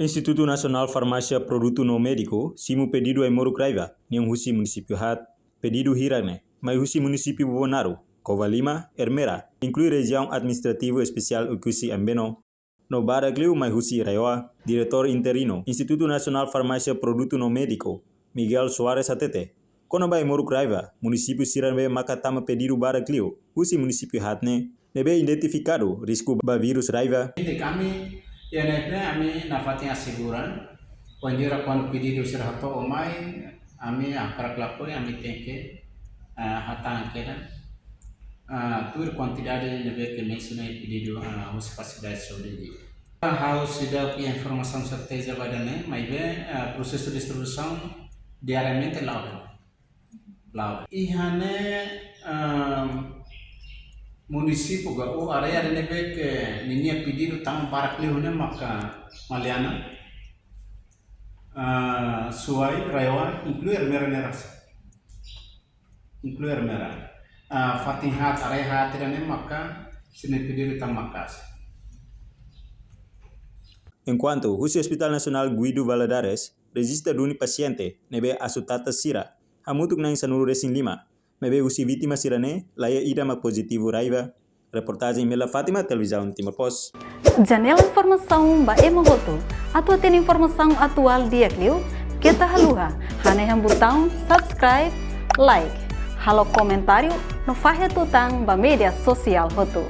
Instituto Nacional Farmácia Produto No Médico, simu pedido em Morucraiva, niang husi município Hat, pedido hirane, mai husi município Bobonaro, Cova Lima, Ermera, inclui região administrativo especial Ukusi Ambeno, no Baragliu mai husi Raioa, diretor interino, Instituto Nacional Farmácia Produto No Médico, Miguel Soares Atete, kono bai Morucraiva, município Siranbe Makatama pedido Baragliu, husi município Hatne, nebe identificado risco ba vírus Raiva. Kami INF kami nafati asiguran panjira kon pedido sirahato omai ami akar kelapoi ami tengke hatang kedan tur quantidade nebe que mencionei pedido os facilidades sobre ele. Harus sudah punya informação certeza badane mas bem processo de distribuição diariamente lá. Ihane município o area de nebe que ninha pedido tão para clione maka maliana suai raiwa incluir mera fatihat area hatirane maka sine pedido tão makas. Enquanto o Hospital Nacional Guido Valadares registra duni paciente nebe asutata sira hamutuk nang sanuru resin 5 mebe usi vítima sirane laia ida mak positivo raiva. Reportagem Mela Fátima, Televisão Timor Post. Janela informação ba emogoto atau tem informação atual dia kliu kita haluha hane yang botão subscribe like halo comentário no fahe tutang ba media sosial hotu.